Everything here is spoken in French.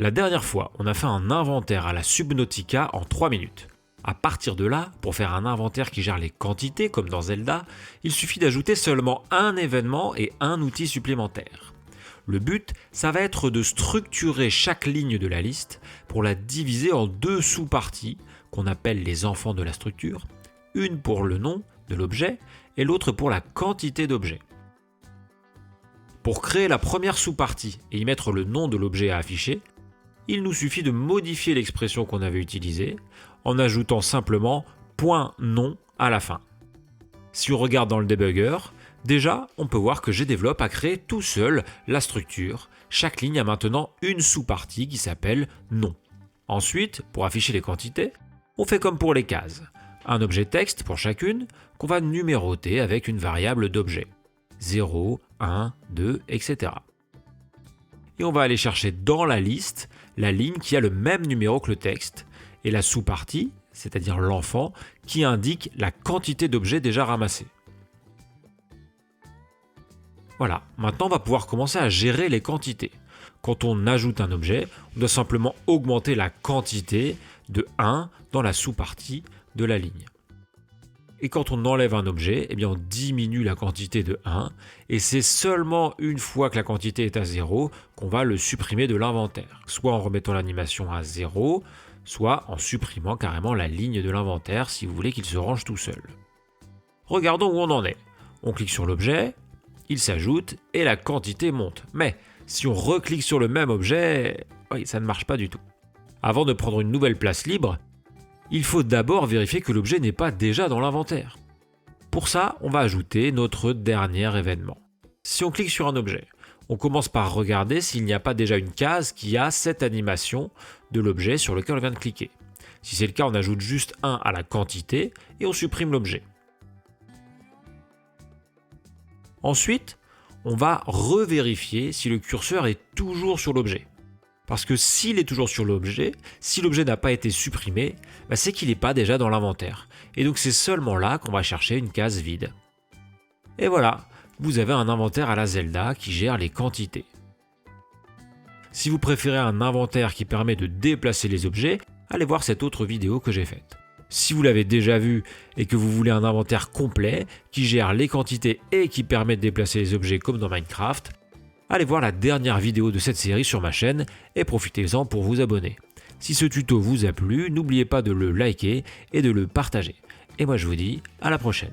La dernière fois, on a fait un inventaire à la Subnautica en 3 minutes. À partir de là, pour faire un inventaire qui gère les quantités comme dans Zelda, il suffit d'ajouter seulement un événement et un outil supplémentaire. Le but, ça va être de structurer chaque ligne de la liste pour la diviser en 2 sous-parties qu'on appelle les enfants de la structure, une pour le nom de l'objet et l'autre pour la quantité d'objets. Pour créer la première sous-partie et y mettre le nom de l'objet à afficher, il nous suffit de modifier l'expression qu'on avait utilisée en ajoutant simplement .nom à la fin. Si on regarde dans le debugger, déjà on peut voir que GDevelop a créé tout seul la structure. Chaque ligne a maintenant une sous-partie qui s'appelle nom. Ensuite, pour afficher les quantités, on fait comme pour les cases. Un objet texte pour chacune qu'on va numéroter avec une variable d'objet. 0, 1, 2, etc. Et on va aller chercher dans la liste la ligne qui a le même numéro que le texte et la sous-partie, c'est-à-dire l'enfant, qui indique la quantité d'objets déjà ramassés. Voilà, maintenant on va pouvoir commencer à gérer les quantités. Quand on ajoute un objet, on doit simplement augmenter la quantité de 1 dans la sous-partie de la ligne. Et quand on enlève un objet, eh bien on diminue la quantité de 1, et c'est seulement une fois que la quantité est à 0 qu'on va le supprimer de l'inventaire, soit en remettant l'animation à 0, soit en supprimant carrément la ligne de l'inventaire si vous voulez qu'il se range tout seul. Regardons où on en est. On clique sur l'objet, il s'ajoute et la quantité monte. Mais si on reclique sur le même objet, oui, ça ne marche pas du tout. Avant de prendre une nouvelle place libre, il faut d'abord vérifier que l'objet n'est pas déjà dans l'inventaire. Pour ça, on va ajouter notre dernier événement. Si on clique sur un objet, on commence par regarder s'il n'y a pas déjà une case qui a cette animation de l'objet sur lequel on vient de cliquer. Si c'est le cas, on ajoute juste 1 à la quantité et on supprime l'objet. Ensuite, on va revérifier si le curseur est toujours sur l'objet. Parce que s'il est toujours sur l'objet, si l'objet n'a pas été supprimé, c'est qu'il n'est pas déjà dans l'inventaire. Et donc c'est seulement là qu'on va chercher une case vide. Et voilà, vous avez un inventaire à la Zelda qui gère les quantités. Si vous préférez un inventaire qui permet de déplacer les objets, allez voir cette autre vidéo que j'ai faite. Si vous l'avez déjà vu et que vous voulez un inventaire complet qui gère les quantités et qui permet de déplacer les objets comme dans Minecraft, allez voir la dernière vidéo de cette série sur ma chaîne et profitez-en pour vous abonner. Si ce tuto vous a plu, n'oubliez pas de le liker et de le partager. Et moi je vous dis à la prochaine.